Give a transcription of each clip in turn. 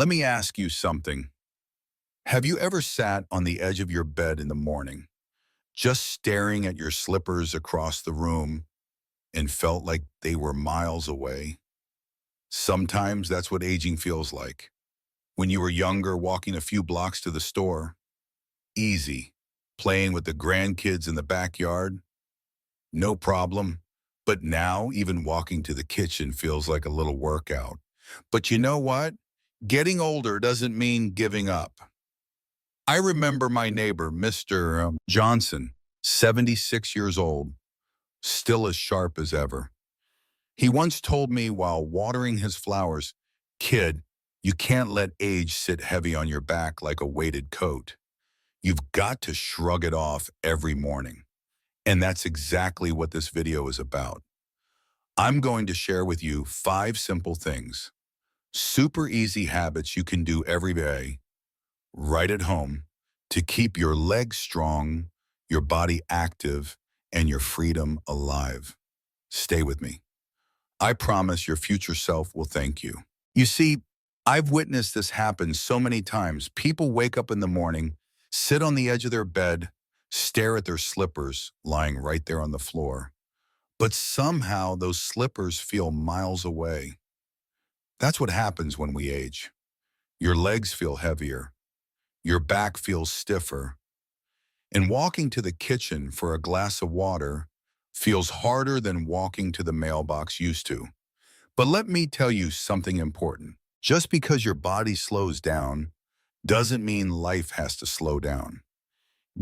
Let me ask you something. Have you ever sat on the edge of your bed in the morning, just staring at your slippers across the room and felt like they were miles away? Sometimes that's what aging feels like. When you were younger, walking a few blocks to the store, easy. Playing with the grandkids in the backyard, no problem. But now, even walking to the kitchen feels like a little workout. But you know what? Getting older doesn't mean giving up. I remember my neighbor, Mr. Johnson, 76 years old, still as sharp as ever. He once told me while watering his flowers, "Kid, you can't let age sit heavy on your back like a weighted coat. You've got to shrug it off every morning." And that's exactly what this video is about. I'm going to share with you 5 simple things, super easy habits you can do every day, right at home, to keep your legs strong, your body active, and your freedom alive. Stay with me. I promise your future self will thank you. You see, I've witnessed this happen so many times. People wake up in the morning, sit on the edge of their bed, stare at their slippers lying right there on the floor. But somehow those slippers feel miles away. That's what happens when we age. Your legs feel heavier, your back feels stiffer, and walking to the kitchen for a glass of water feels harder than walking to the mailbox used to. But let me tell you something important. Just because your body slows down doesn't mean life has to slow down.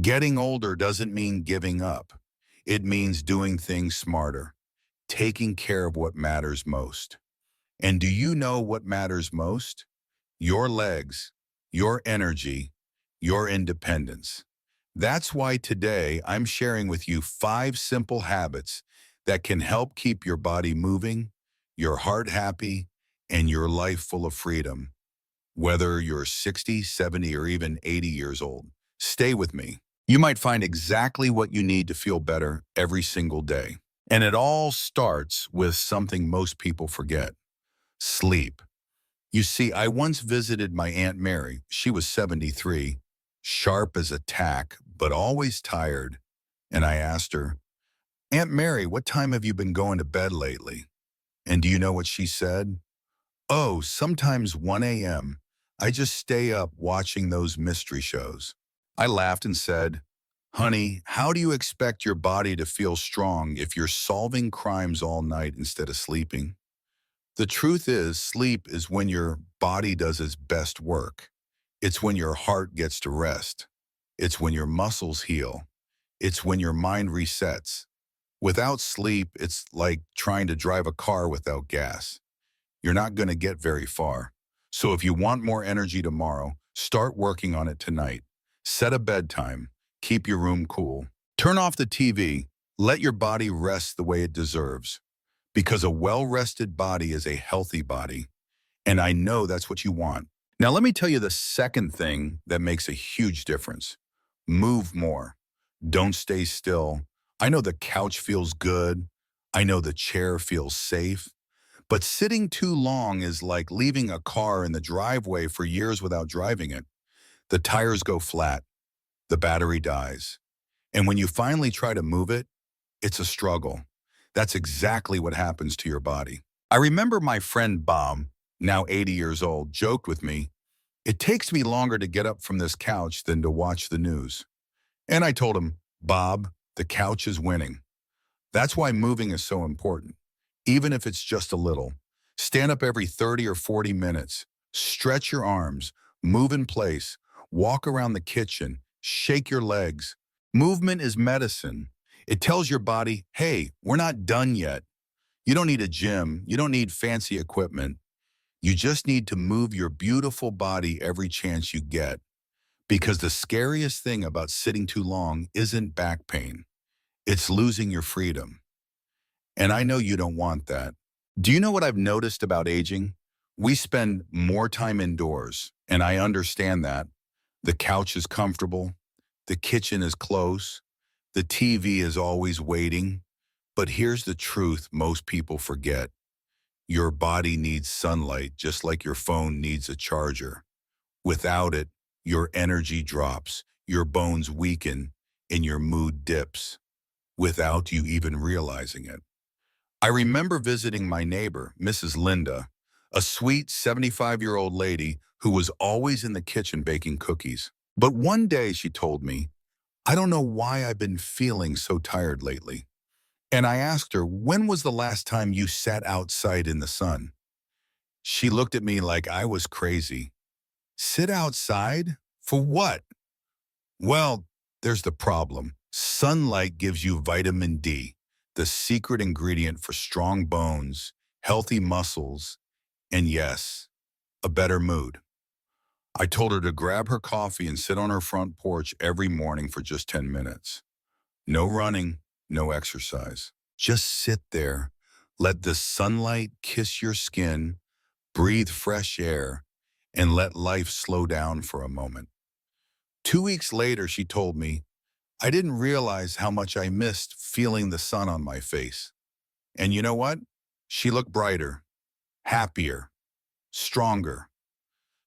Getting older doesn't mean giving up. It means doing things smarter, taking care of what matters most. And do you know what matters most? Your legs, your energy, your independence. That's why today I'm sharing with you 5 simple habits that can help keep your body moving, your heart happy, and your life full of freedom. Whether you're 60, 70, or even 80 years old, stay with me. You might find exactly what you need to feel better every single day. And it all starts with something most people forget: sleep. You see, I once visited my Aunt Mary. She was 73, sharp as a tack, but always tired. And I asked her, "Aunt Mary, what time have you been going to bed lately?" And do you know what she said? "Oh, sometimes 1 a.m. I just stay up watching those mystery shows." I laughed and said, "Honey, how do you expect your body to feel strong if you're solving crimes all night instead of sleeping?" The truth is, sleep is when your body does its best work. It's when your heart gets to rest. It's when your muscles heal. It's when your mind resets. Without sleep, it's like trying to drive a car without gas. You're not going to get very far. So if you want more energy tomorrow, start working on it tonight. Set a bedtime. Keep your room cool. Turn off the TV. Let your body rest the way it deserves. Because a well-rested body is a healthy body. And I know that's what you want. Now let me tell you the second thing that makes a huge difference. Move more. Don't stay still. I know the couch feels good. I know the chair feels safe. But sitting too long is like leaving a car in the driveway for years without driving it. The tires go flat. The battery dies. And when you finally try to move it, it's a struggle. That's exactly what happens to your body. I remember my friend Bob, now 80 years old, joked with me, "It takes me longer to get up from this couch than to watch the news." And I told him, "Bob, the couch is winning." That's why moving is so important. Even if it's just a little. Stand up every 30 or 40 minutes. Stretch your arms. Move in place. Walk around the kitchen. Shake your legs. Movement is medicine. It tells your body, hey, we're not done yet. You don't need a gym. You don't need fancy equipment. You just need to move your beautiful body every chance you get. Because the scariest thing about sitting too long isn't back pain. It's losing your freedom. And I know you don't want that. Do you know what I've noticed about aging? We spend more time indoors, and I understand that. The couch is comfortable. The kitchen is close. The TV is always waiting. But here's the truth most people forget. Your body needs sunlight just like your phone needs a charger. Without it, your energy drops, your bones weaken, and your mood dips, without you even realizing it. I remember visiting my neighbor, Mrs. Linda, a sweet 75-year-old lady who was always in the kitchen baking cookies. But one day she told me, "I don't know why I've been feeling so tired lately." And I asked her, "When was the last time you sat outside in the sun?" She looked at me like I was crazy. "Sit outside? For what?" Well, there's the problem. Sunlight gives you vitamin D, the secret ingredient for strong bones, healthy muscles, and yes, a better mood. I told her to grab her coffee and sit on her front porch every morning for just 10 minutes. No running, no exercise. Just sit there, let the sunlight kiss your skin, breathe fresh air, and let life slow down for a moment. 2 weeks later, she told me, "I didn't realize how much I missed feeling the sun on my face." And you know what? She looked brighter, happier, stronger.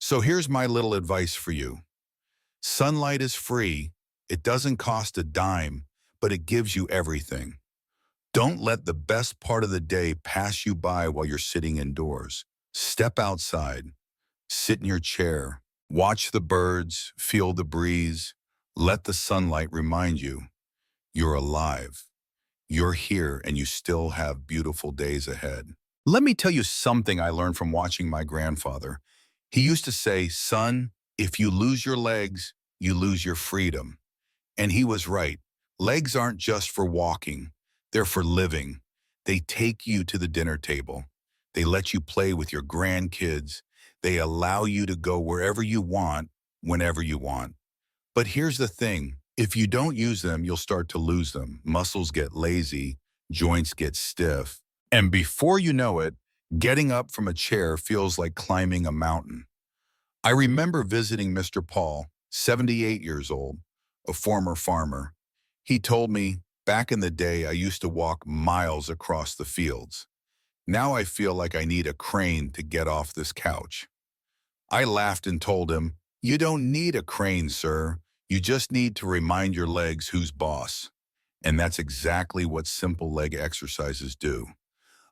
So here's my little advice for you. Sunlight is free. It doesn't cost a dime, but it gives you everything. Don't let the best part of the day pass you by while you're sitting indoors. Step outside, sit in your chair, watch the birds, feel the breeze. Let the sunlight remind you you're alive. You're here and you still have beautiful days ahead. Let me tell you something I learned from watching my grandfather. He used to say, "Son, if you lose your legs, you lose your freedom." And he was right. Legs aren't just for walking. They're for living. They take you to the dinner table. They let you play with your grandkids. They allow you to go wherever you want, whenever you want. But here's the thing. If you don't use them, you'll start to lose them. Muscles get lazy, joints get stiff. And before you know it, getting up from a chair feels like climbing a mountain. I remember visiting Mr. Paul, 78 years old, a former farmer. He told me, "Back in the day, I used to walk miles across the fields. Now I feel like I need a crane to get off this couch." I laughed and told him, "You don't need a crane, sir. You just need to remind your legs who's boss." And that's exactly what simple leg exercises do.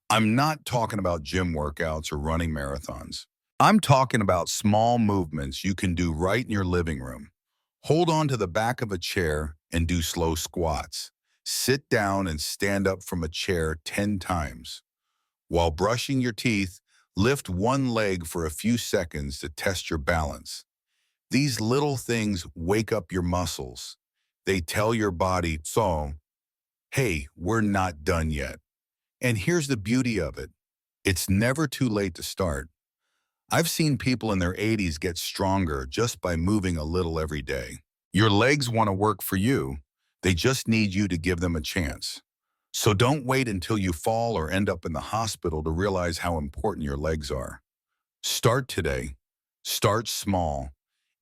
I'm not talking about gym workouts or running marathons. I'm talking about small movements you can do right in your living room. Hold on to the back of a chair and do slow squats. Sit down and stand up from a chair 10 times. While brushing your teeth, lift one leg for a few seconds to test your balance. These little things wake up your muscles. They tell your body, "So, hey, we're not done yet." And here's the beauty of it. It's never too late to start. I've seen people in their 80s get stronger just by moving a little every day. Your legs want to work for you. They just need you to give them a chance. So don't wait until you fall or end up in the hospital to realize how important your legs are. Start today. Start small.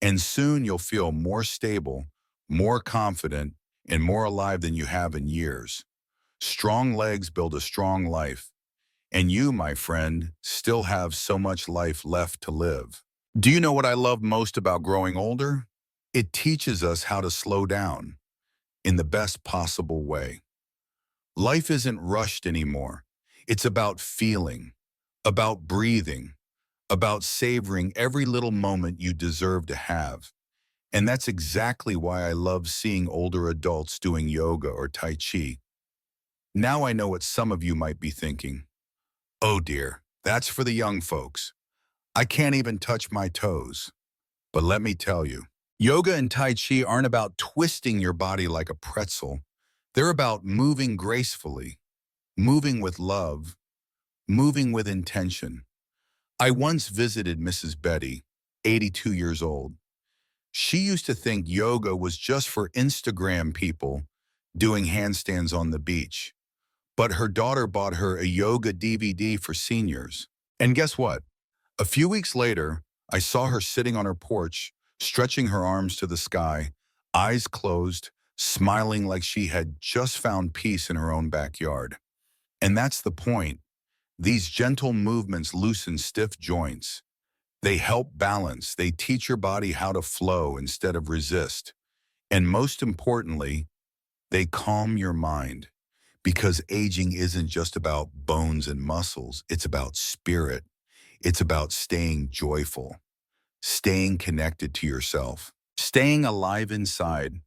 And soon you'll feel more stable, more confident, and more alive than you have in years. Strong legs build a strong life. And you, my friend, still have so much life left to live. Do you know what I love most about growing older? It teaches us how to slow down in the best possible way. Life isn't rushed anymore. It's about feeling, about breathing, about savoring every little moment you deserve to have. And that's exactly why I love seeing older adults doing yoga or Tai Chi. Now I know what some of you might be thinking. "Oh dear, that's for the young folks. I can't even touch my toes." But let me tell you, yoga and Tai Chi aren't about twisting your body like a pretzel. They're about moving gracefully, moving with love, moving with intention. I once visited Mrs. Betty, 82 years old. She used to think yoga was just for Instagram people doing handstands on the beach. But her daughter bought her a yoga DVD for seniors. And guess what? A few weeks later, I saw her sitting on her porch, stretching her arms to the sky, eyes closed, smiling like she had just found peace in her own backyard. And that's the point. These gentle movements loosen stiff joints. They help balance. They teach your body how to flow instead of resist. And most importantly, they calm your mind. Because aging isn't just about bones and muscles, it's about spirit. It's about staying joyful, staying connected to yourself, staying alive inside.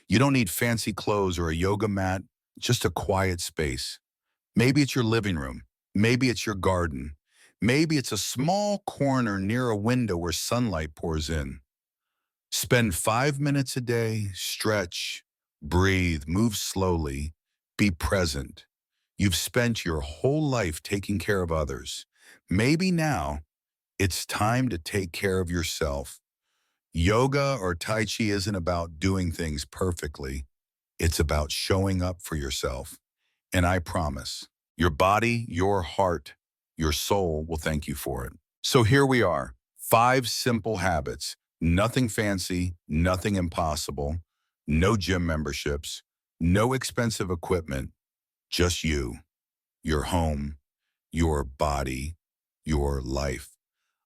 You don't need fancy clothes or a yoga mat, just a quiet space. Maybe it's your living room. Maybe it's your garden. Maybe it's a small corner near a window where sunlight pours in. Spend 5 minutes a day, stretch, breathe, move slowly, be present. You've spent your whole life taking care of others. Maybe now it's time to take care of yourself. Yoga or Tai Chi isn't about doing things perfectly. It's about showing up for yourself. And I promise, your body, your heart, your soul will thank you for it. So here we are, 5 simple habits. Nothing fancy, nothing impossible, no gym memberships, no expensive equipment, just you, your home, your body, your life.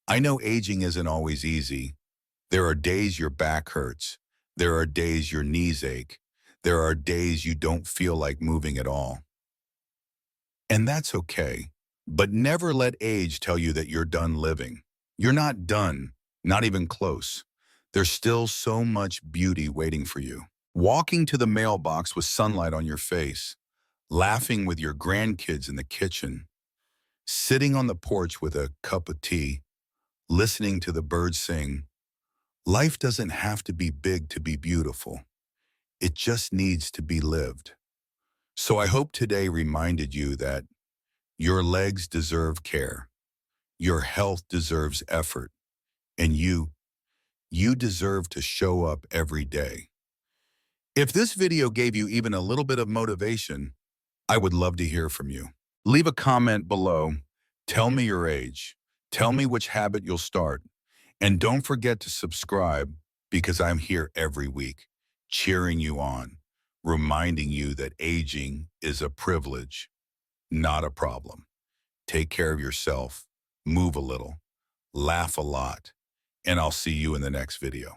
I know aging isn't always easy. There are days your back hurts. There are days your knees ache. There are days you don't feel like moving at all. And that's okay. But never let age tell you that you're done living. You're not done, not even close. There's still so much beauty waiting for you. Walking to the mailbox with sunlight on your face, laughing with your grandkids in the kitchen, sitting on the porch with a cup of tea, listening to the birds sing. Life doesn't have to be big to be beautiful. It just needs to be lived. So I hope today reminded you that your legs deserve care, your health deserves effort, and you deserve to show up every day. If this video gave you even a little bit of motivation, I would love to hear from you. Leave a comment below. Tell me your age. Tell me which habit you'll start. And don't forget to subscribe because I'm here every week, cheering you on, reminding you that aging is a privilege, not a problem. Take care of yourself, move a little, laugh a lot, and I'll see you in the next video.